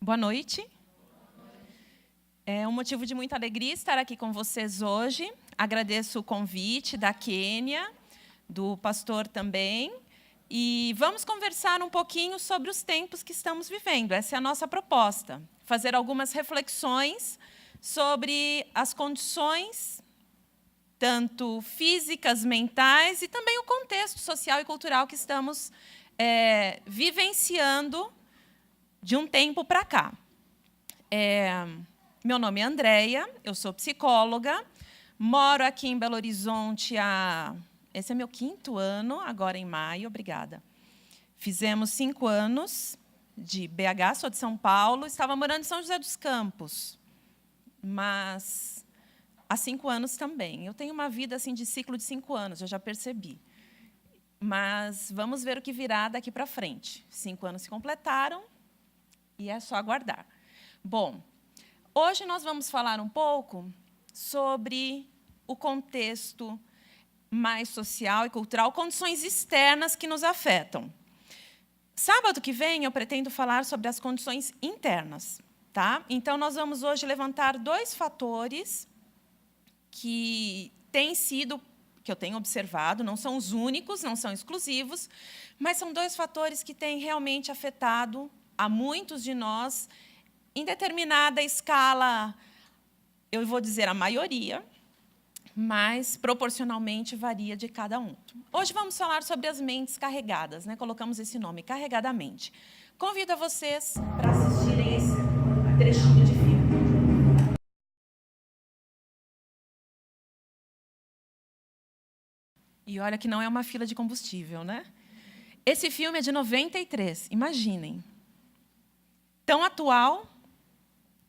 Boa noite. É um motivo de muita alegria estar aqui com vocês hoje. Agradeço o convite da Quênia, do pastor também. E vamos conversar um pouquinho sobre os tempos que estamos vivendo. Essa é a nossa proposta. Fazer algumas reflexões sobre as condições, tanto físicas, mentais, e também o contexto social e cultural que estamos vivenciando de um tempo para cá. Meu nome é Andréia, eu sou psicóloga, moro aqui em Belo Horizonte esse é meu 5º ano, agora em maio, obrigada. Fizemos 5 anos de BH, sou de São Paulo, estava morando em São José dos Campos, mas há 5 anos também. Eu tenho uma vida assim, de ciclo de 5 anos, eu já percebi. Mas vamos ver o que virá daqui para frente. 5 anos se completaram e é só aguardar. Bom, hoje nós vamos falar um pouco sobre o contexto mais social e cultural, condições externas que nos afetam. Sábado que vem, eu pretendo falar sobre as condições internas. Tá? Então, nós vamos hoje levantar 2 fatores que têm sido, que eu tenho observado, não são os únicos, não são exclusivos, mas são 2 fatores que têm realmente afetado a muitos de nós, em determinada escala, eu vou dizer a maioria, mas proporcionalmente varia de cada um. Hoje vamos falar sobre as mentes carregadas, né? Colocamos esse nome, carregadamente. Convido a vocês para assistirem esse trechinho de filme. E olha que não é uma fila de combustível, né? Esse filme é de 93, imaginem. Tão atual,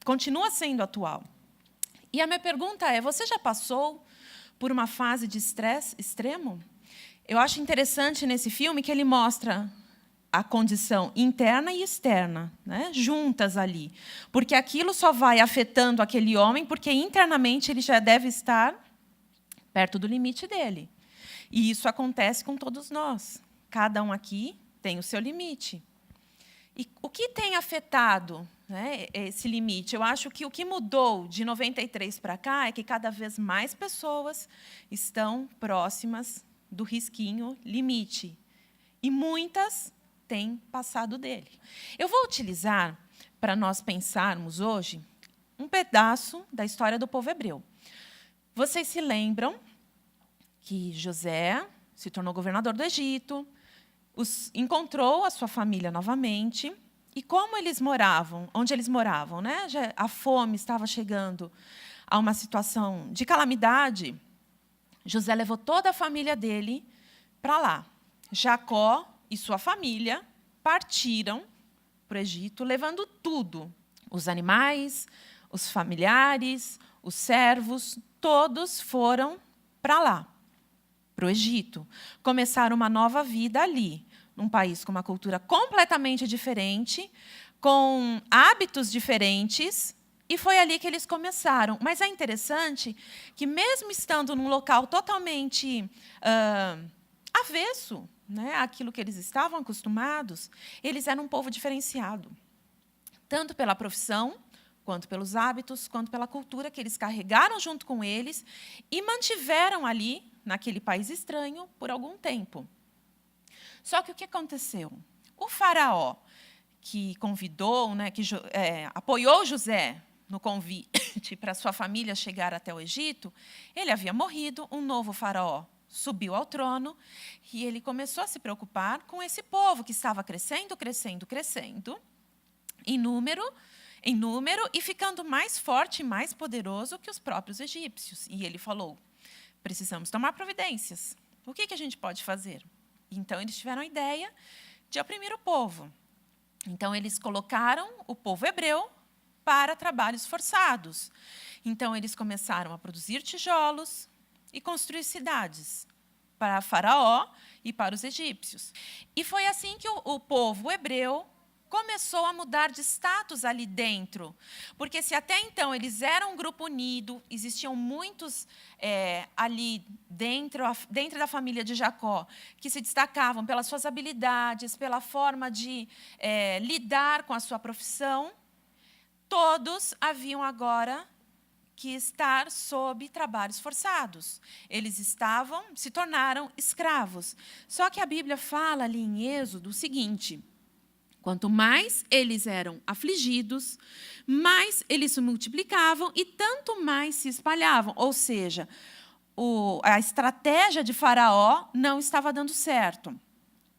continua sendo atual. E a minha pergunta é, você já passou por uma fase de estresse extremo? Eu acho interessante nesse filme que ele mostra a condição interna e externa, né, juntas ali. Porque aquilo só vai afetando aquele homem porque internamente ele já deve estar perto do limite dele. E isso acontece com todos nós. Cada um aqui tem o seu limite. E o que tem afetado, né, esse limite? Eu acho que o que mudou de 93 para cá é que cada vez mais pessoas estão próximas do risquinho limite. E muitas têm passado dele. Eu vou utilizar, para nós pensarmos hoje, um pedaço da história do povo hebreu. Vocês se lembram que José se tornou governador do Egito, encontrou a sua família novamente, e como eles moravam, onde eles moravam, né? A fome estava chegando a uma situação de calamidade, José levou toda a família dele para lá. Jacó e sua família partiram para o Egito, levando tudo, os animais, os familiares, os servos, todos foram para lá, para o Egito. Começaram uma nova vida ali, num país com uma cultura completamente diferente, com hábitos diferentes, e foi ali que eles começaram. Mas é interessante que, mesmo estando num local totalmente avesso, né, àquilo que eles estavam acostumados, eles eram um povo diferenciado, tanto pela profissão, quanto pelos hábitos, quanto pela cultura que eles carregaram junto com eles e mantiveram ali, naquele país estranho, por algum tempo. Só que o que aconteceu? O faraó, que convidou, né, que apoiou José no convite para sua família chegar até o Egito, ele havia morrido, um novo faraó subiu ao trono, e ele começou a se preocupar com esse povo que estava crescendo, crescendo, crescendo, em número, e ficando mais forte e mais poderoso que os próprios egípcios. E ele falou, precisamos tomar providências. O que a gente pode fazer? Então, eles tiveram a ideia de oprimir o povo. Então, eles colocaram o povo hebreu para trabalhos forçados. Então, eles começaram a produzir tijolos e construir cidades para Faraó e para os egípcios. E foi assim que o povo hebreu começou a mudar de status ali dentro. Porque se até então eles eram um grupo unido, existiam muitos ali dentro da família de Jacó, que se destacavam pelas suas habilidades, pela forma de lidar com a sua profissão, todos haviam agora que estar sob trabalhos forçados. Eles se tornaram escravos. Só que a Bíblia fala ali em Êxodo o seguinte: quanto mais eles eram afligidos, mais eles se multiplicavam e tanto mais se espalhavam. Ou seja, a estratégia de Faraó não estava dando certo.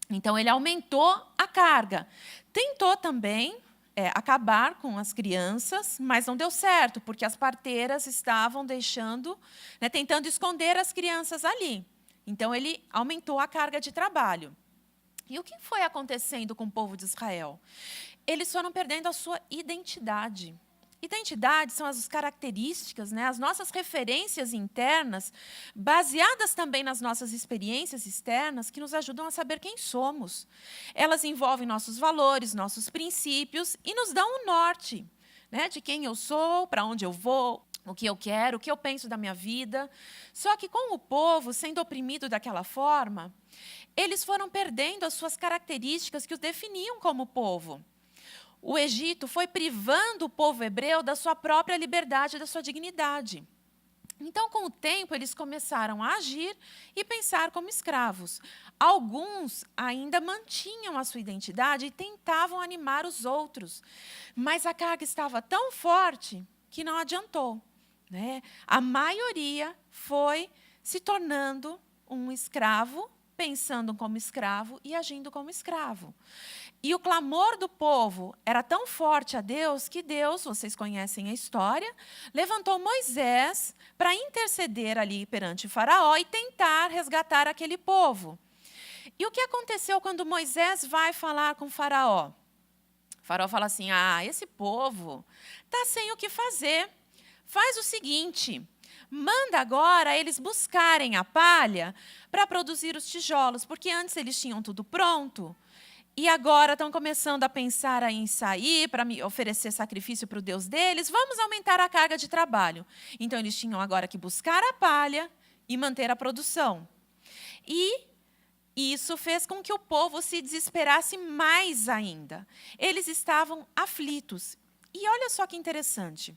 Então, ele aumentou a carga. Tentou também acabar com as crianças, mas não deu certo, porque as parteiras estavam tentando esconder as crianças ali. Então, ele aumentou a carga de trabalho. E o que foi acontecendo com o povo de Israel? Eles foram perdendo a sua identidade. Identidade são as características, as nossas referências internas, baseadas também nas nossas experiências externas, que nos ajudam a saber quem somos. Elas envolvem nossos valores, nossos princípios e nos dão um norte, de quem eu sou, para onde eu vou, o que eu quero, o que eu penso da minha vida. Só que com o povo sendo oprimido daquela forma, eles foram perdendo as suas características que os definiam como povo. O Egito foi privando o povo hebreu da sua própria liberdade, da sua dignidade. Então, com o tempo, eles começaram a agir e pensar como escravos. Alguns ainda mantinham a sua identidade e tentavam animar os outros, mas a carga estava tão forte que não adiantou. A maioria foi se tornando um escravo, pensando como escravo e agindo como escravo. E o clamor do povo era tão forte a Deus que Deus, vocês conhecem a história, levantou Moisés para interceder ali perante Faraó e tentar resgatar aquele povo. E o que aconteceu quando Moisés vai falar com Faraó? O Faraó fala assim: esse povo está sem o que fazer. Faz o seguinte: manda agora eles buscarem a palha para produzir os tijolos, porque antes eles tinham tudo pronto. E agora estão começando a pensar em sair para me oferecer sacrifício para o Deus deles. Vamos aumentar a carga de trabalho. Então, eles tinham agora que buscar a palha e manter a produção. E isso fez com que o povo se desesperasse mais ainda. Eles estavam aflitos. E olha só que interessante.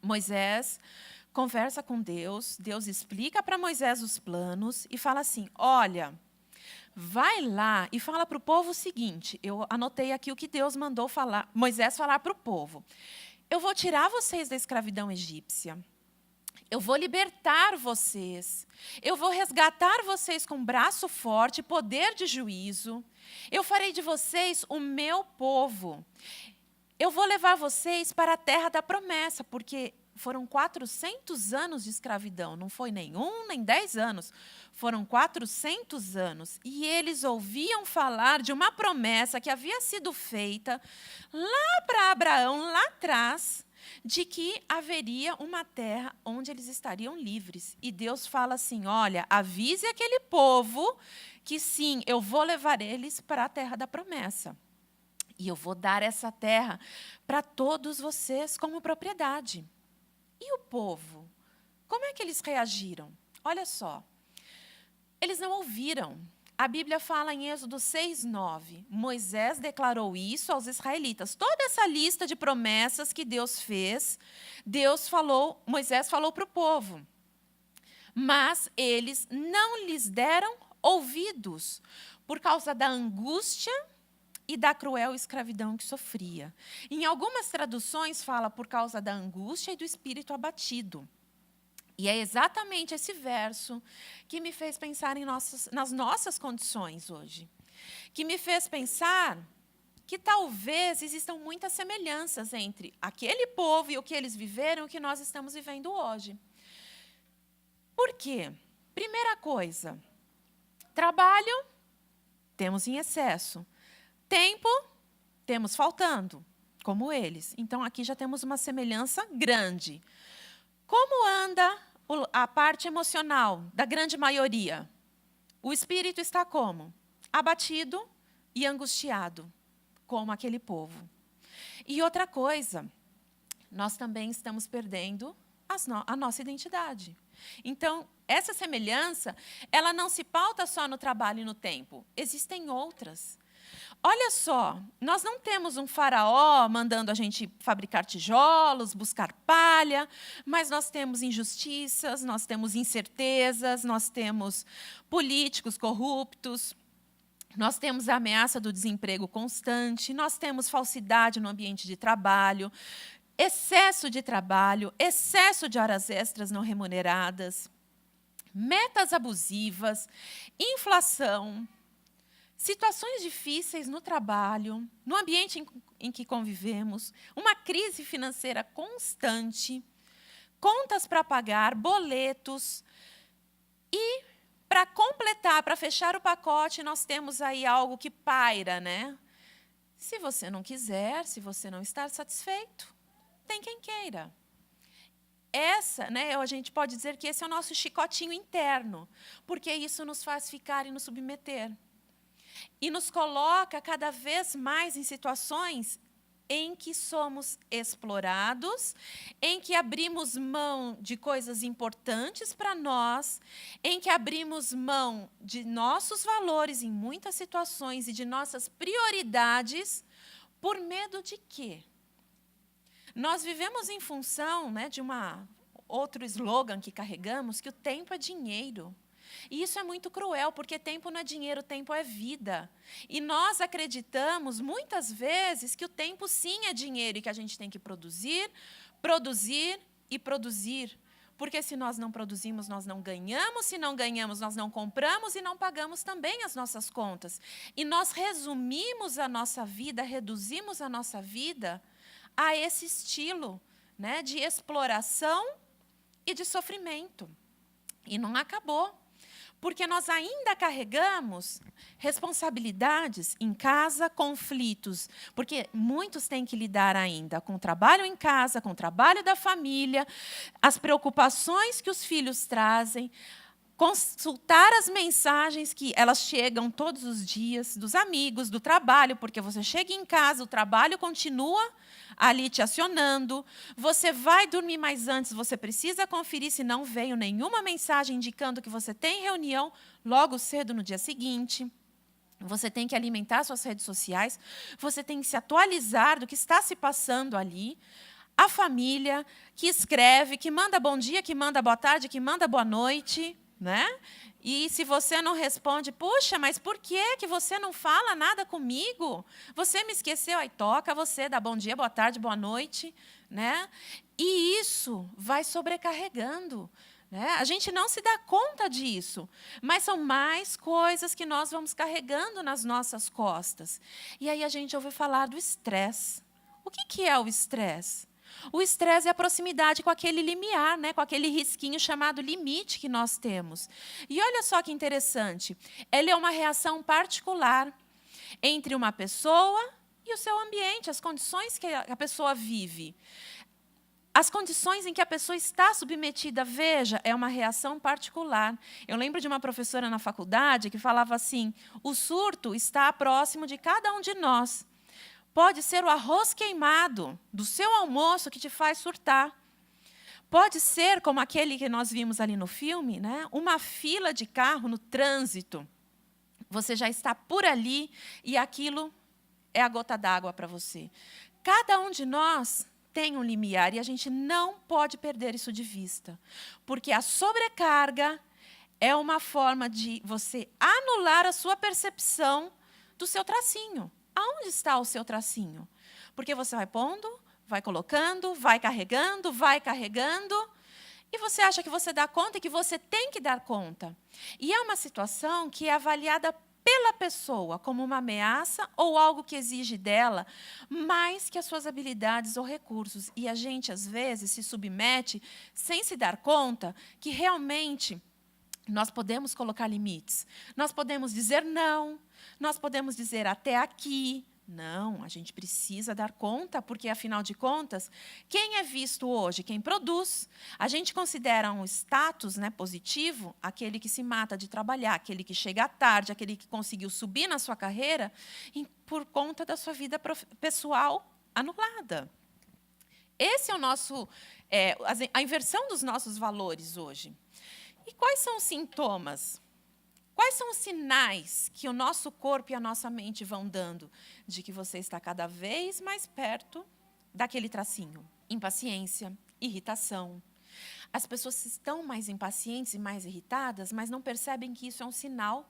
Moisés conversa com Deus. Deus explica para Moisés os planos e fala assim: olha, vai lá e fala para o povo o seguinte. Eu anotei aqui o que Deus mandou Moisés falar para o povo. Eu vou tirar vocês da escravidão egípcia. Eu vou libertar vocês. Eu vou resgatar vocês com braço forte, poder de juízo. Eu farei de vocês o meu povo. Eu vou levar vocês para a terra da promessa, porque foram 400 anos de escravidão. Não foi nem 1, nem 10 anos. Foram 400 anos. E eles ouviam falar de uma promessa que havia sido feita lá para Abraão, lá atrás, de que haveria uma terra onde eles estariam livres. E Deus fala assim: olha, avise aquele povo que sim, eu vou levar eles para a terra da promessa. E eu vou dar essa terra para todos vocês como propriedade. E o povo? Como é que eles reagiram? Olha só. Eles não ouviram. A Bíblia fala em Êxodo 6:9. Moisés declarou isso aos israelitas. Toda essa lista de promessas que Deus fez, Moisés falou para o povo. Mas eles não lhes deram ouvidos por causa da angústia e da cruel escravidão que sofria. Em algumas traduções fala por causa da angústia e do espírito abatido. E é exatamente esse verso que me fez pensar nas nossas condições hoje. Que me fez pensar que talvez existam muitas semelhanças entre aquele povo e o que eles viveram e o que nós estamos vivendo hoje. Por quê? Primeira coisa, trabalho temos em excesso. Tempo, temos faltando, como eles. Então, aqui já temos uma semelhança grande. Como anda a parte emocional da grande maioria? O espírito está como? Abatido e angustiado, como aquele povo. E outra coisa, nós também estamos perdendo a nossa identidade. Então, essa semelhança, ela não se pauta só no trabalho e no tempo. Existem outras. Olha só, nós não temos um faraó mandando a gente fabricar tijolos, buscar palha, mas nós temos injustiças, nós temos incertezas, nós temos políticos corruptos, nós temos a ameaça do desemprego constante, nós temos falsidade no ambiente de trabalho, excesso de horas extras não remuneradas, metas abusivas, inflação, situações difíceis no trabalho, no ambiente em que convivemos, uma crise financeira constante, contas para pagar, boletos. E, para completar, para fechar o pacote, nós temos aí algo que paira, né? Se você não quiser, se você não estar satisfeito, tem quem queira. A gente pode dizer que esse é o nosso chicotinho interno, porque isso nos faz ficar e nos submeter. E nos coloca cada vez mais em situações em que somos explorados, em que abrimos mão de coisas importantes para nós, em que abrimos mão de nossos valores em muitas situações e de nossas prioridades, por medo de quê? Nós vivemos em função, né, de outro slogan que carregamos, que o tempo é dinheiro. E isso é muito cruel, porque tempo não é dinheiro, tempo é vida. E nós acreditamos, muitas vezes, que o tempo, sim, é dinheiro e que a gente tem que produzir, produzir e produzir. Porque se nós não produzimos, nós não ganhamos, se não ganhamos, nós não compramos e não pagamos também as nossas contas. E nós resumimos a nossa vida, reduzimos a nossa vida a esse estilo, né, de exploração e de sofrimento. E não acabou. Porque nós ainda carregamos responsabilidades em casa, conflitos. Porque muitos têm que lidar ainda com o trabalho em casa, com o trabalho da família, as preocupações que os filhos trazem, consultar as mensagens que elas chegam todos os dias, dos amigos, do trabalho, porque você chega em casa, o trabalho continua ali te acionando, você vai dormir mais antes, você precisa conferir se não veio nenhuma mensagem indicando que você tem reunião logo cedo no dia seguinte. Você tem que alimentar suas redes sociais, você tem que se atualizar do que está se passando ali. A família que escreve, que manda bom dia, que manda boa tarde, que manda boa noite, né? E se você não responde, puxa, mas por que você não fala nada comigo? Você me esqueceu, aí toca você, dá bom dia, boa tarde, boa noite, né? E isso vai sobrecarregando, né? A gente não se dá conta disso, mas são mais coisas que nós vamos carregando nas nossas costas. E aí a gente ouve falar do estresse. O que é o estresse? O estresse é a proximidade com aquele limiar, né, com aquele risquinho chamado limite que nós temos. E olha só que interessante, ele é uma reação particular entre uma pessoa e o seu ambiente, as condições que a pessoa vive. As condições em que a pessoa está submetida, veja, é uma reação particular. Eu lembro de uma professora na faculdade que falava assim, o surto está próximo de cada um de nós. Pode ser o arroz queimado do seu almoço que te faz surtar. Pode ser, como aquele que nós vimos ali no filme, né, uma fila de carro no trânsito. Você já está por ali e aquilo é a gota d'água para você. Cada um de nós tem um limiar e a gente não pode perder isso de vista. Porque a sobrecarga é uma forma de você anular a sua percepção do seu tracinho. Aonde está o seu tracinho? Porque você vai pondo, vai colocando, vai carregando, e você acha que você dá conta e que você tem que dar conta. E é uma situação que é avaliada pela pessoa como uma ameaça ou algo que exige dela mais que as suas habilidades ou recursos. E a gente, às vezes, se submete sem se dar conta que realmente nós podemos colocar limites. Nós podemos dizer não. Nós podemos dizer até aqui. Não, a gente precisa dar conta, porque, afinal de contas, quem é visto hoje? Quem produz. A gente considera um status, né, positivo aquele que se mata de trabalhar, aquele que chega tarde, aquele que conseguiu subir na sua carreira por conta da sua vida pessoal anulada. Esse é o nosso, a inversão dos nossos valores hoje. E quais são os sintomas? Quais são os sinais que o nosso corpo e a nossa mente vão dando de que você está cada vez mais perto daquele tracinho? Impaciência, irritação. As pessoas estão mais impacientes e mais irritadas, mas não percebem que isso é um sinal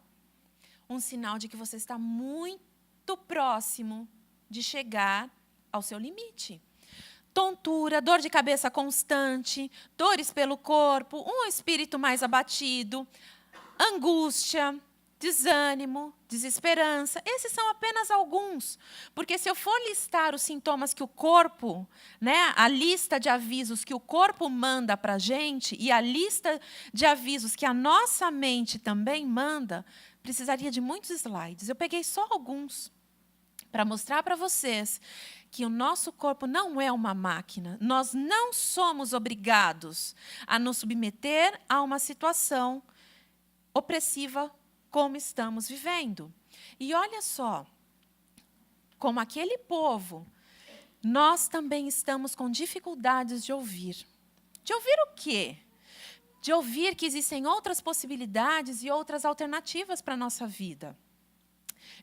de que você está muito próximo de chegar ao seu limite. Tontura, dor de cabeça constante, dores pelo corpo, um espírito mais abatido, angústia, desânimo, desesperança. Esses são apenas alguns. Porque se eu for listar os sintomas que o corpo, a lista de avisos que o corpo manda para a gente e a lista de avisos que a nossa mente também manda, precisaria de muitos slides. Eu peguei só alguns para mostrar para vocês que o nosso corpo não é uma máquina. Nós não somos obrigados a nos submeter a uma situação opressiva como estamos vivendo. E olha só, como aquele povo, nós também estamos com dificuldades de ouvir. De ouvir o quê? De ouvir que existem outras possibilidades e outras alternativas para a nossa vida.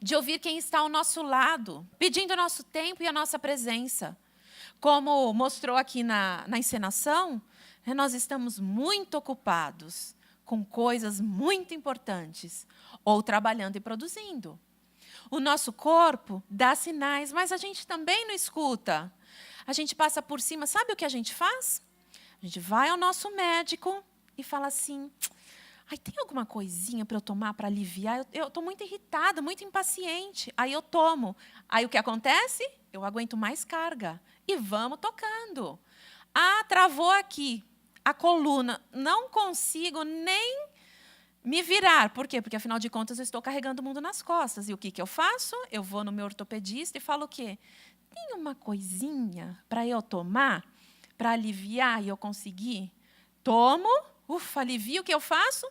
De ouvir quem está ao nosso lado, pedindo o nosso tempo e a nossa presença. Como mostrou aqui na encenação, nós estamos muito ocupados com coisas muito importantes, ou trabalhando e produzindo. O nosso corpo dá sinais, mas a gente também não escuta. A gente passa por cima, sabe o que a gente faz? A gente vai ao nosso médico e fala assim: ai, tem alguma coisinha para eu tomar para aliviar? Eu estou muito irritada, muito impaciente. Aí eu tomo. Aí o que acontece? Eu aguento mais carga. E vamos tocando. Ah, travou aqui a coluna. Não consigo nem me virar. Por quê? Porque, afinal de contas, eu estou carregando o mundo nas costas. E o que eu faço? Eu vou no meu ortopedista e falo o quê? Tem uma coisinha para eu tomar, para aliviar e eu conseguir? Tomo, ufa, alivio, o que eu faço?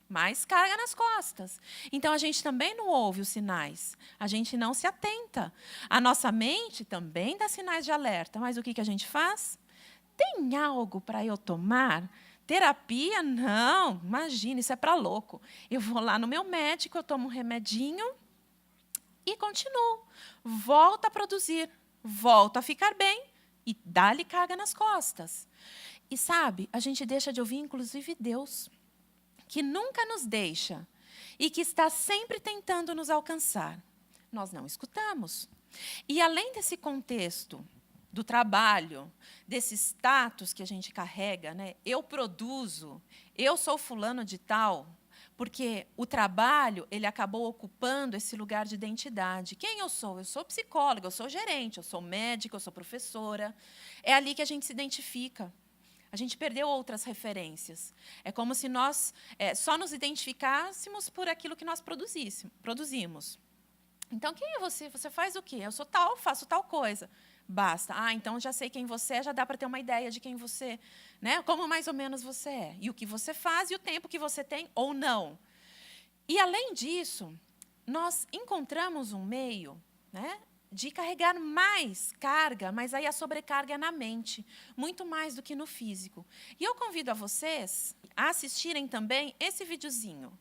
Mais carga nas costas. Então, a gente também não ouve os sinais. A gente não se atenta. A nossa mente também dá sinais de alerta. Mas o que a gente faz? Tem algo para eu tomar? Terapia? Não, imagina, isso é para louco. Eu vou lá no meu médico, eu tomo um remedinho e continuo. Volto a produzir, volto a ficar bem e dá-lhe carga nas costas. E sabe, a gente deixa de ouvir, inclusive, Deus, que nunca nos deixa e que está sempre tentando nos alcançar. Nós não escutamos. E além desse contexto do trabalho, desse status que a gente carrega, eu produzo, eu sou fulano de tal, porque o trabalho ele acabou ocupando esse lugar de identidade. Quem eu sou? Eu sou psicóloga, eu sou gerente, eu sou médica, eu sou professora. É ali que a gente se identifica. A gente perdeu outras referências. É como se nós só nos identificássemos por aquilo que nós produzimos. Então, quem é você? Você faz o quê? Eu sou tal, faço tal coisa. Basta. Ah, então já sei quem você é, já dá para ter uma ideia de quem você, como mais ou menos você é. E o que você faz e o tempo que você tem ou não. E, além disso, nós encontramos um meio, de carregar mais carga, mas aí a sobrecarga é na mente, muito mais do que no físico. E eu convido a vocês a assistirem também esse videozinho.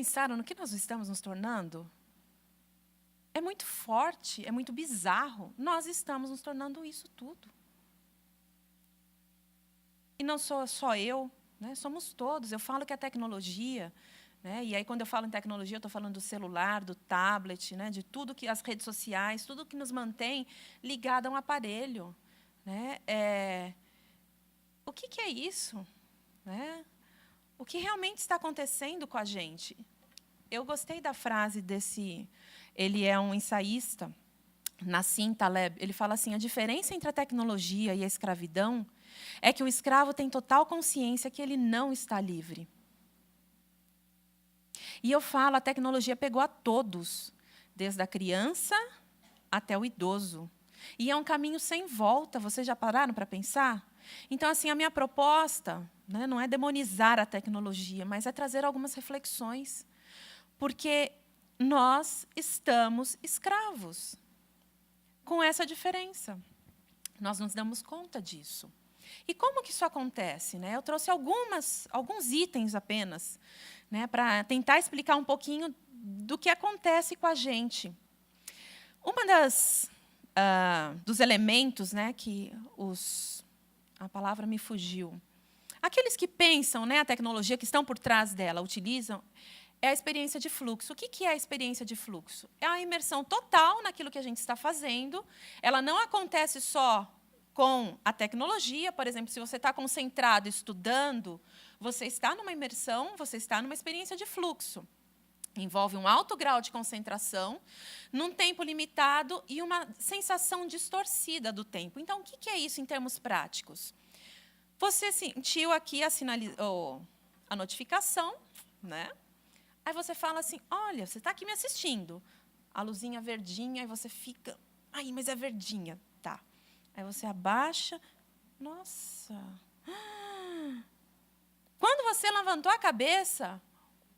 pensaram no que nós estamos nos tornando? É muito forte, é muito bizarro. Nós estamos nos tornando isso tudo. E não sou só eu, né? Somos todos. Eu falo que a tecnologia, né? E aí, quando eu falo em tecnologia, eu estou falando do celular, do tablet, né? De tudo que as redes sociais, tudo que nos mantém ligado a um aparelho. Né? O que é isso? Né? O que realmente está acontecendo com a gente? Eu gostei da frase desse... Ele é um ensaísta, Nassim Taleb. Ele fala assim, a diferença entre a tecnologia e a escravidão é que o escravo tem total consciência que ele não está livre. E eu falo, a tecnologia pegou a todos, desde a criança até o idoso. E é um caminho sem volta, vocês já pararam para pensar? Então, assim, a minha proposta, né, não é demonizar a tecnologia, mas é trazer algumas reflexões. Porque nós estamos escravos, com essa diferença. Nós nos damos conta disso. E como que isso acontece? Né? Eu trouxe alguns itens apenas, né, para tentar explicar um pouquinho do que acontece com a gente. Uma dos elementos, né, que a palavra me fugiu, aqueles que pensam, né, a tecnologia, que estão por trás dela, utilizam, é a experiência de fluxo. O que é a experiência de fluxo? É a imersão total naquilo que a gente está fazendo. Ela não acontece só com a tecnologia. Por exemplo, se você está concentrado estudando, você está numa imersão, você está numa experiência de fluxo. Envolve um alto grau de concentração, num tempo limitado e uma sensação distorcida do tempo. Então, o que é isso em termos práticos? Você sentiu aqui a notificação, né? Aí você fala assim, olha, você está aqui me assistindo. A luzinha verdinha, aí você fica... Ai, mas é verdinha. Tá. Aí você abaixa. Nossa. Quando você levantou a cabeça,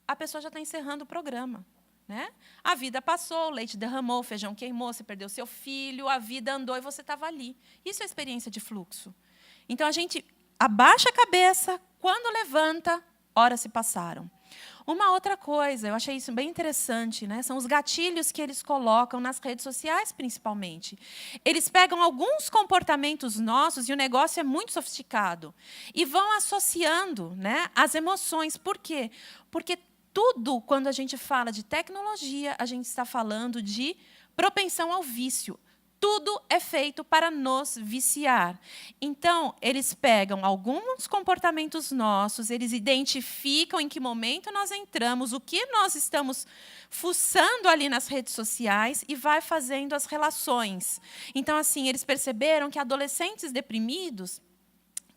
a pessoa já está encerrando o programa. Né? A vida passou, o leite derramou, o feijão queimou, você perdeu seu filho, a vida andou e você estava ali. Isso é experiência de fluxo. Então, a gente abaixa a cabeça, quando levanta, horas se passaram. Uma outra coisa, eu achei isso bem interessante, né? São os gatilhos que eles colocam nas redes sociais, principalmente. Eles pegam alguns comportamentos nossos, e o negócio é muito sofisticado, e vão associando, né, as emoções. Por quê? Porque tudo, quando a gente fala de tecnologia, a gente está falando de propensão ao vício. Tudo é feito para nos viciar. Então, eles pegam alguns comportamentos nossos, eles identificam em que momento nós entramos, o que nós estamos fuçando ali nas redes sociais e vai fazendo as relações. Então, assim, eles perceberam que adolescentes deprimidos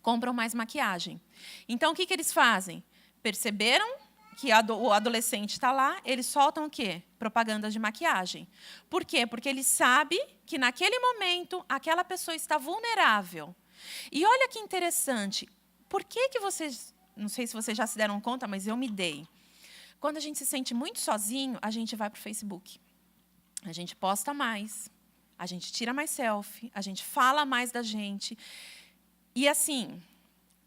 compram mais maquiagem. Então, o que eles fazem? Perceberam que o adolescente está lá, eles soltam o quê? Propagandas de maquiagem. Por quê? Porque ele sabe que, naquele momento, aquela pessoa está vulnerável. E olha que interessante. Por que vocês... Não sei se vocês já se deram conta, mas eu me dei. Quando a gente se sente muito sozinho, a gente vai para o Facebook. A gente posta mais, a gente tira mais selfie, a gente fala mais da gente. E, assim,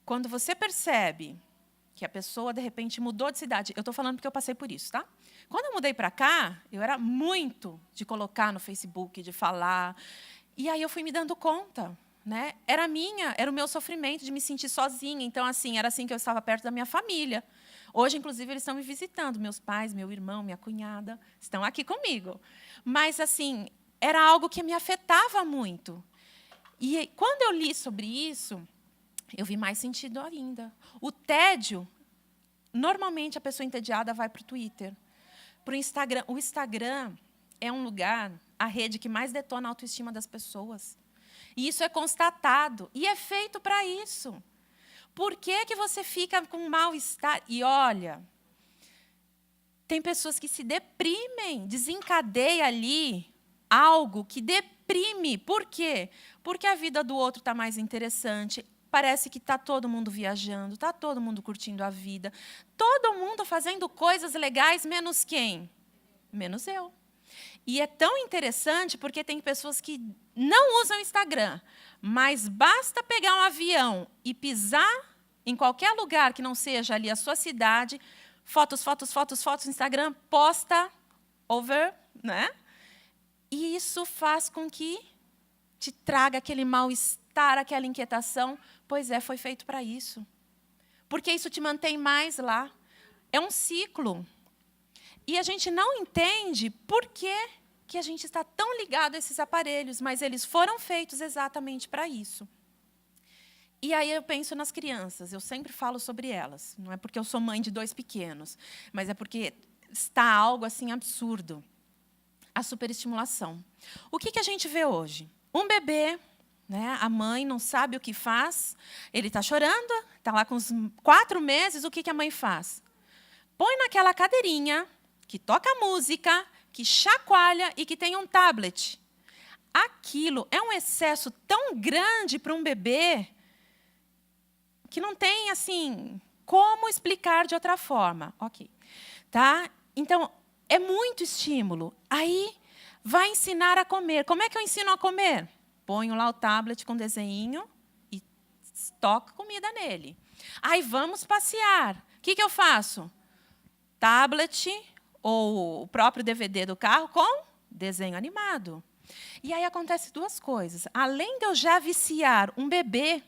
quando você percebe que a pessoa, de repente, mudou de cidade. Eu estou falando porque eu passei por isso, tá? Quando eu mudei para cá, eu era muito de colocar no Facebook, de falar. E aí eu fui me dando conta, né? Era o meu sofrimento de me sentir sozinha. Então, assim, era assim que eu estava perto da minha família. Hoje, inclusive, eles estão me visitando. Meus pais, meu irmão, minha cunhada, estão aqui comigo. Mas, assim, era algo que me afetava muito. E quando eu li sobre isso, eu vi mais sentido ainda. O tédio, normalmente a pessoa entediada vai para o Twitter, para o Instagram. O Instagram é um lugar, a rede que mais detona a autoestima das pessoas. E isso é constatado. E é feito para isso. Por que você fica com mal-estar? E olha, tem pessoas que se deprimem, desencadeia ali algo que deprime. Por quê? Porque a vida do outro está mais interessante. Parece que está todo mundo viajando, está todo mundo curtindo a vida, todo mundo fazendo coisas legais, menos quem? Menos eu. E é tão interessante porque tem pessoas que não usam o Instagram, mas basta pegar um avião e pisar em qualquer lugar que não seja ali a sua cidade, fotos, fotos, fotos, fotos no Instagram, posta over, né? E isso faz com que te traga aquele mal-estar, aquela inquietação. Pois é, foi feito para isso. Porque isso te mantém mais lá. É um ciclo. E a gente não entende por que a gente está tão ligado a esses aparelhos, mas eles foram feitos exatamente para isso. E aí eu penso nas crianças, eu sempre falo sobre elas. Não é porque eu sou mãe de 2 pequenos, mas é porque está algo assim absurdo. A superestimulação. O que a gente vê hoje? Um bebê, né, a mãe não sabe o que faz, ele está chorando, está lá com os 4 meses, o que a mãe faz? Põe naquela cadeirinha, que toca música, que chacoalha e que tem um tablet. Aquilo é um excesso tão grande para um bebê que não tem assim como explicar de outra forma. Ok. Tá? Então, é muito estímulo. Aí, vai ensinar a comer. Como é que eu ensino a comer? Ponho lá o tablet com desenho e toco comida nele. Aí, vamos passear. O que eu faço? Tablet ou o próprio DVD do carro com desenho animado. E aí acontece 2 coisas. Além de eu já viciar um bebê,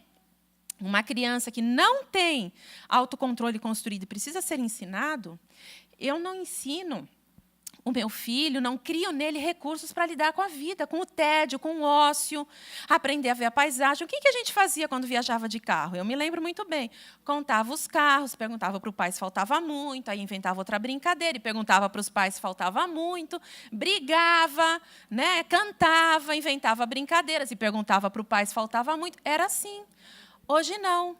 uma criança que não tem autocontrole construído e precisa ser ensinado, eu não ensino o meu filho, não crio nele recursos para lidar com a vida, com o tédio, com o ócio, aprender a ver a paisagem. O que a gente fazia quando viajava de carro? Eu me lembro muito bem. Contava os carros, perguntava para o pai se faltava muito, aí inventava outra brincadeira e perguntava para os pais se faltava muito, brigava, né, cantava, inventava brincadeiras e perguntava para o pai se faltava muito. Era assim. Hoje, não.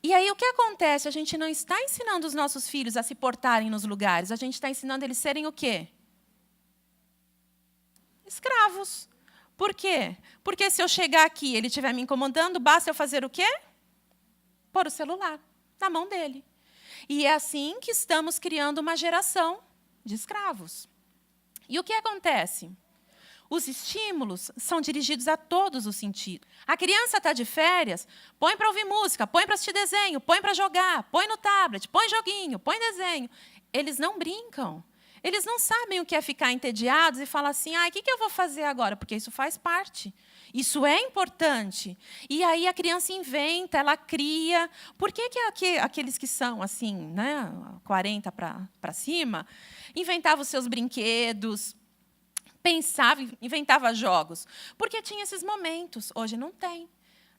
E aí, o que acontece? A gente não está ensinando os nossos filhos a se portarem nos lugares, a gente está ensinando eles a serem o quê? Escravos. Por quê? Porque se eu chegar aqui e ele estiver me incomodando, basta eu fazer o quê? Pôr o celular na mão dele. E é assim que estamos criando uma geração de escravos. E o que acontece? Os estímulos são dirigidos a todos os sentidos. A criança está de férias, põe para ouvir música, põe para assistir desenho, põe para jogar, põe no tablet, põe joguinho, põe desenho. Eles não brincam. Eles não sabem o que é ficar entediados e falar assim, o que eu vou fazer agora? Porque isso faz parte. Isso é importante. E aí a criança inventa, ela cria. Por que aqueles que são assim, né, 40 para cima, inventavam os seus brinquedos, pensava, inventava jogos? Porque tinha esses momentos. Hoje não tem.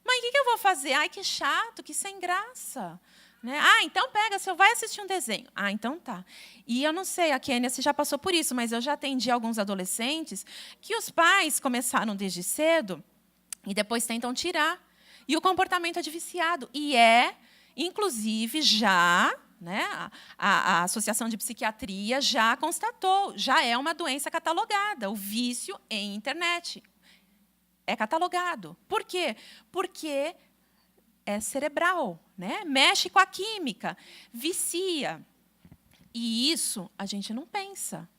Mas o que eu vou fazer? Ai, que chato, que sem graça. Né? Então pega, você vai assistir um desenho. Então tá. E eu não sei, a Kênia, se já passou por isso, mas eu já atendi alguns adolescentes que os pais começaram desde cedo e depois tentam tirar. E o comportamento é de viciado. E inclusive, já, né, a Associação de Psiquiatria já constatou, já é uma doença catalogada, o vício em internet. É catalogado. Por quê? Porque é cerebral, né? Mexe com a química, vicia. E isso a gente não pensa.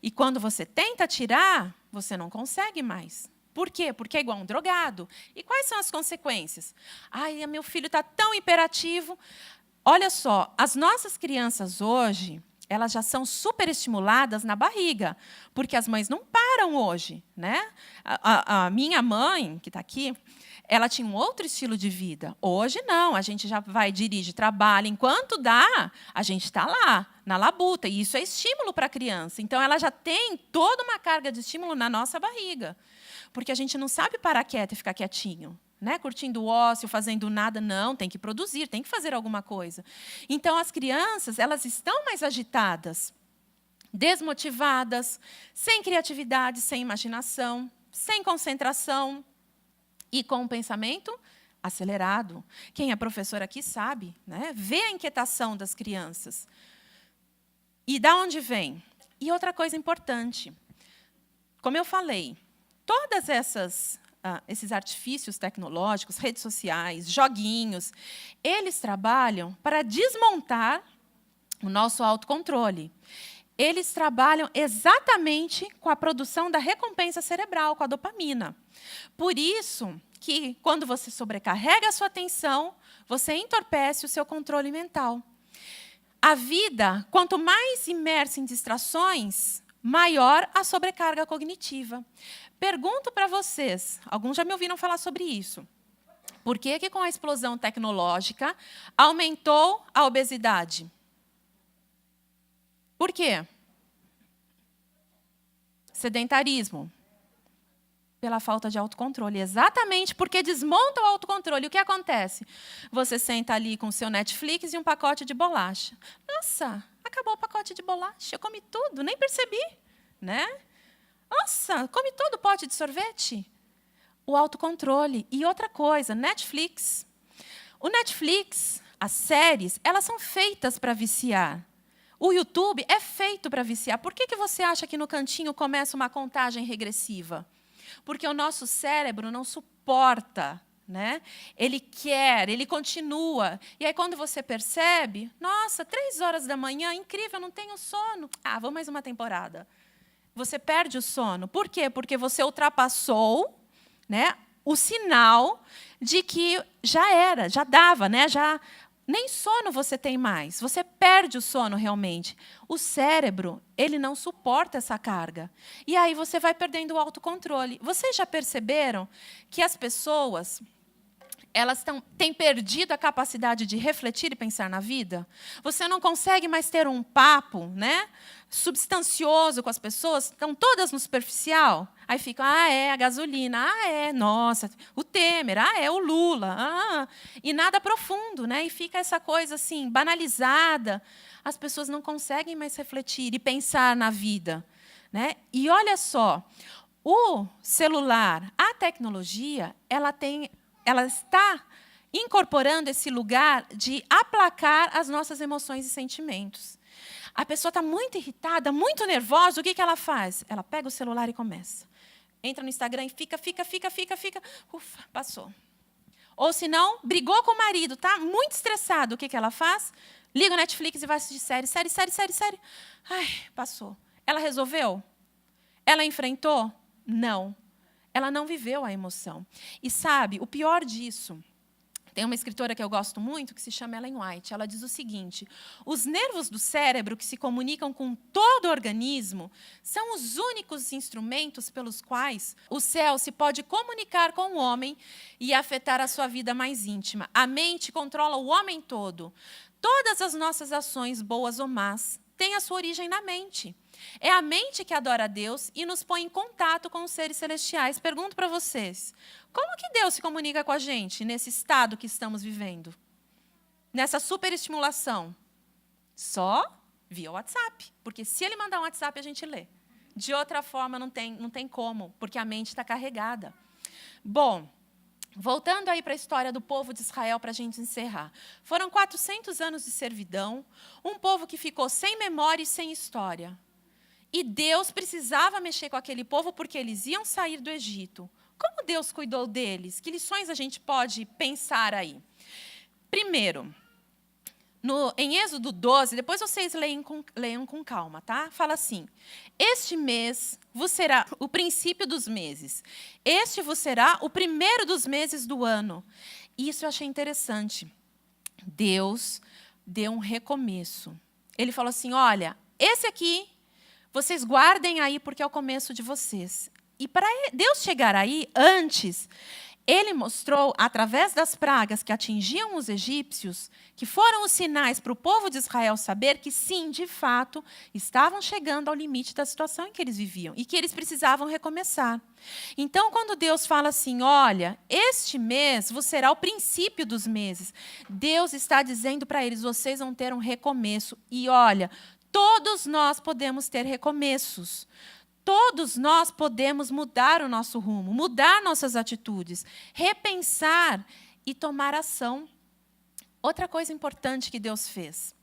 E quando você tenta tirar, você não consegue mais. Por quê? Porque é igual um drogado. E quais são as consequências? Meu filho está tão hiperativo. Olha só, as nossas crianças hoje, elas já são superestimuladas na barriga, porque as mães não param hoje, né? A minha mãe, que está aqui, ela tinha um outro estilo de vida. Hoje, não. A gente já vai, dirige, trabalha. Enquanto dá, a gente está lá, na labuta. E isso é estímulo para a criança. Então, ela já tem toda uma carga de estímulo na nossa barriga. Porque a gente não sabe parar quieto e ficar quietinho, né? Curtindo o ócio, fazendo nada. Não, tem que produzir, tem que fazer alguma coisa. Então, as crianças, elas estão mais agitadas, desmotivadas, sem criatividade, sem imaginação, sem concentração, e com o pensamento acelerado. Quem é professor aqui sabe, né? Vê a inquietação das crianças. E da onde vem? E outra coisa importante, como eu falei, todas esses artifícios tecnológicos, redes sociais, joguinhos, eles trabalham para desmontar o nosso autocontrole. Eles trabalham exatamente com a produção da recompensa cerebral, com a dopamina. Por isso que, quando você sobrecarrega a sua atenção, você entorpece o seu controle mental. A vida, quanto mais imersa em distrações, maior a sobrecarga cognitiva. Pergunto para vocês, alguns já me ouviram falar sobre isso. Por que com a explosão tecnológica aumentou a obesidade? Por quê? Sedentarismo. Pela falta de autocontrole. Exatamente porque desmonta o autocontrole. O que acontece? Você senta ali com o seu Netflix e um pacote de bolacha. Nossa, acabou o pacote de bolacha. Eu comi tudo, nem percebi. Né? Nossa, comi todo o pote de sorvete. O autocontrole. E outra coisa, Netflix. O Netflix, as séries, elas são feitas para viciar. O YouTube é feito para viciar. Por que você acha que no cantinho começa uma contagem regressiva? Porque o nosso cérebro não suporta, né? Ele quer, ele continua. E aí, quando você percebe, nossa, 3 horas da manhã, incrível, não tenho sono. Ah, vou mais uma temporada. Você perde o sono. Por quê? Porque você ultrapassou, né, o sinal de que já era, já dava, né? Nem sono você tem mais. Você perde o sono realmente. O cérebro, ele não suporta essa carga. E aí você vai perdendo o autocontrole. Vocês já perceberam que as pessoas, elas têm perdido a capacidade de refletir e pensar na vida? Você não consegue mais ter um papo, né, substancioso com as pessoas, estão todas no superficial. Aí ficam, é a gasolina, nossa, o Temer, é o Lula, e nada profundo, né? E fica essa coisa assim, banalizada. As pessoas não conseguem mais refletir e pensar na vida, né? E olha só, o celular, a tecnologia, ela está incorporando esse lugar de aplacar as nossas emoções e sentimentos. A pessoa está muito irritada, muito nervosa, o que ela faz? Ela pega o celular e começa. Entra no Instagram e fica. Ufa, passou. Ou, se não, brigou com o marido, está muito estressado, o que ela faz? Liga o Netflix e vai assistir série. Ai, passou. Ela resolveu? Ela enfrentou? Não. Ela não viveu a emoção. E sabe, o pior disso, tem uma escritora que eu gosto muito, que se chama Ellen White. Ela diz o seguinte: os nervos do cérebro, que se comunicam com todo o organismo, são os únicos instrumentos pelos quais o céu se pode comunicar com o homem e afetar a sua vida mais íntima. A mente controla o homem todo. Todas as nossas ações, boas ou más, têm a sua origem na mente. É a mente que adora a Deus e nos põe em contato com os seres celestiais. Pergunto para vocês, como que Deus se comunica com a gente nesse estado que estamos vivendo? Nessa superestimulação? Só via WhatsApp. Porque se ele mandar um WhatsApp, a gente lê. De outra forma, não tem como, porque a mente está carregada. Bom, voltando aí para a história do povo de Israel, para a gente encerrar. Foram 400 anos de servidão, um povo que ficou sem memória e sem história. E Deus precisava mexer com aquele povo porque eles iam sair do Egito. Como Deus cuidou deles? Que lições a gente pode pensar aí? Primeiro, em Êxodo 12, depois vocês leiam com calma, tá? Fala assim: este mês vos será o princípio dos meses. Este vos será o primeiro dos meses do ano. Isso eu achei interessante. Deus deu um recomeço. Ele falou assim: olha, esse aqui, vocês guardem aí porque é o começo de vocês. E para Deus chegar aí, antes, ele mostrou, através das pragas que atingiam os egípcios, que foram os sinais para o povo de Israel saber que, sim, de fato, estavam chegando ao limite da situação em que eles viviam e que eles precisavam recomeçar. Então, quando Deus fala assim, olha, este mês vos será o princípio dos meses, Deus está dizendo para eles, vocês vão ter um recomeço. E, olha, todos nós podemos ter recomeços. Todos nós podemos mudar o nosso rumo, mudar nossas atitudes, repensar e tomar ação. Outra coisa importante que Deus fez.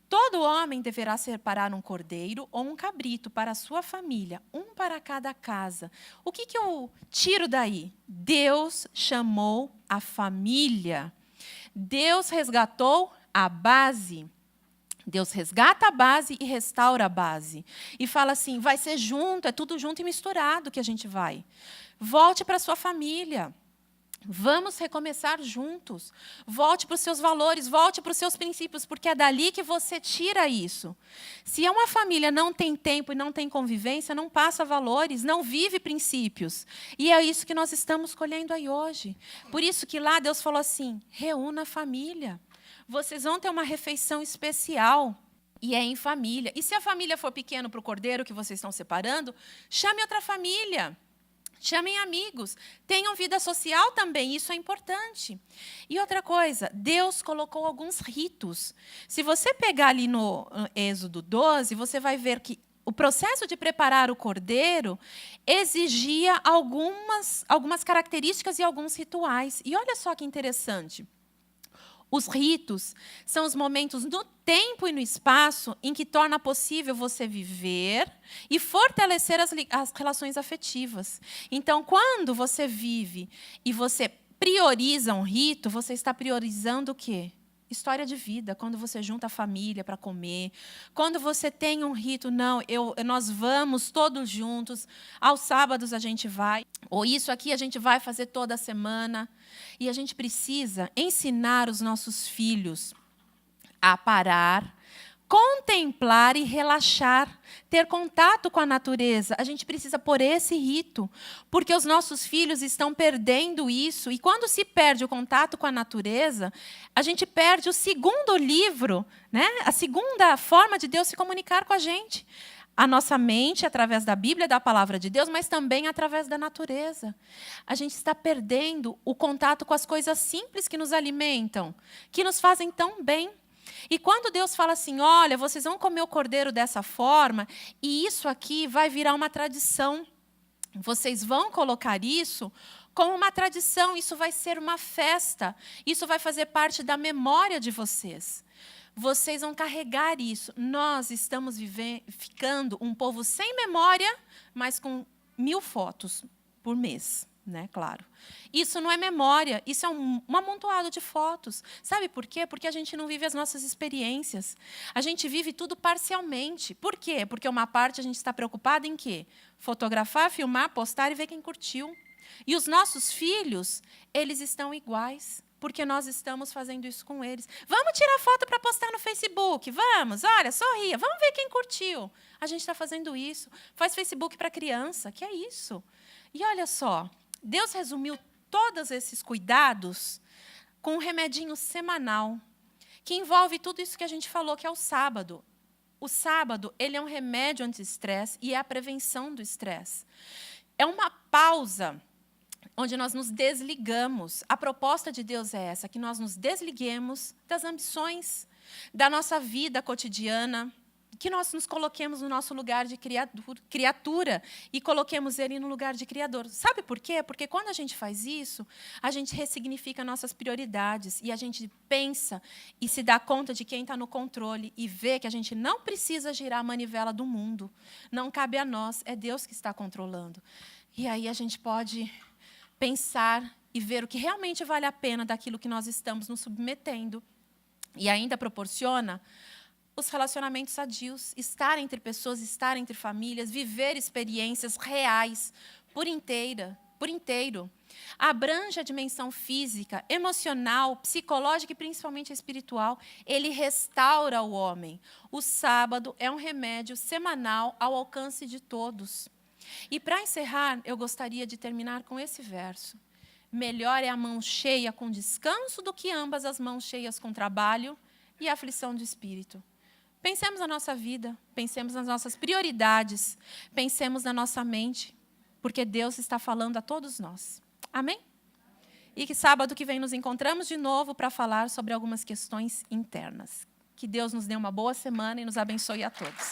Todo homem deverá separar um cordeiro ou um cabrito para a sua família, um para cada casa. O que eu tiro daí? Deus chamou a família. Deus resgatou a base. Deus resgata a base e restaura a base. E fala assim, vai ser junto, é tudo junto e misturado que a gente vai. Volte para a sua família. Vamos recomeçar juntos. Volte para os seus valores, volte para os seus princípios, porque é dali que você tira isso. Se uma família não tem tempo e não tem convivência, não passa valores, não vive princípios. E é isso que nós estamos colhendo aí hoje. Por isso que lá Deus falou assim, reúna a família. Vocês vão ter uma refeição especial. E é em família. E se a família for pequena para o cordeiro que vocês estão separando, chame outra família. Chamem amigos, tenham vida social também, isso é importante. E outra coisa, Deus colocou alguns ritos. Se você pegar ali no Êxodo 12, você vai ver que o processo de preparar o cordeiro exigia algumas características e alguns rituais. E olha só que interessante. Os ritos são os momentos no tempo e no espaço em que torna possível você viver e fortalecer as relações afetivas. Então, quando você vive e você prioriza um rito, você está priorizando o quê? História de vida, quando você junta a família para comer, quando você tem um rito, não, nós vamos todos juntos, aos sábados a gente vai, ou isso aqui a gente vai fazer toda semana. E a gente precisa ensinar os nossos filhos a parar, contemplar e relaxar, ter contato com a natureza. A gente precisa pôr esse rito, porque os nossos filhos estão perdendo isso. E quando se perde o contato com a natureza, a gente perde o segundo livro, né? A segunda forma de Deus se comunicar com a gente. A nossa mente, através da Bíblia, da palavra de Deus, mas também através da natureza. A gente está perdendo o contato com as coisas simples que nos alimentam, que nos fazem tão bem. E quando Deus fala assim, olha, vocês vão comer o cordeiro dessa forma, e isso aqui vai virar uma tradição. Vocês vão colocar isso como uma tradição, isso vai ser uma festa, isso vai fazer parte da memória de vocês. Vocês vão carregar isso. Nós estamos ficando um povo sem memória, mas com 1000 fotos por mês, né? Claro. Isso não é memória, isso é um amontoado de fotos. Sabe por quê? Porque a gente não vive as nossas experiências. A gente vive tudo parcialmente. Por quê? Porque uma parte a gente está preocupado em quê? Fotografar, filmar, postar e ver quem curtiu. E os nossos filhos, eles estão iguais. Porque nós estamos fazendo isso com eles. Vamos tirar foto para postar no Facebook? Vamos, olha, sorria, vamos ver quem curtiu. A gente está fazendo isso. Faz Facebook para criança, que é isso. E olha só, Deus resumiu todos esses cuidados com um remedinho semanal, que envolve tudo isso que a gente falou, que é o sábado. O sábado, ele é um remédio anti-estresse e é a prevenção do estresse. É uma pausa onde nós nos desligamos. A proposta de Deus é essa, que nós nos desliguemos das ambições, da nossa vida cotidiana, que nós nos coloquemos no nosso lugar de criatura e coloquemos ele no lugar de criador. Sabe por quê? Porque quando a gente faz isso, a gente ressignifica nossas prioridades e a gente pensa e se dá conta de quem está no controle e vê que a gente não precisa girar a manivela do mundo. Não cabe a nós, é Deus que está controlando. E aí a gente pode pensar e ver o que realmente vale a pena daquilo que nós estamos nos submetendo. E ainda proporciona os relacionamentos sadios, estar entre pessoas, estar entre famílias, viver experiências reais por inteiro. Abrange a dimensão física, emocional, psicológica e principalmente espiritual. Ele restaura o homem. O sábado é um remédio semanal ao alcance de todos. E, para encerrar, eu gostaria de terminar com esse verso. Melhor é a mão cheia com descanso do que ambas as mãos cheias com trabalho e aflição de espírito. Pensemos na nossa vida, pensemos nas nossas prioridades, pensemos na nossa mente, porque Deus está falando a todos nós. Amém? E que sábado que vem nos encontramos de novo para falar sobre algumas questões internas. Que Deus nos dê uma boa semana e nos abençoe a todos.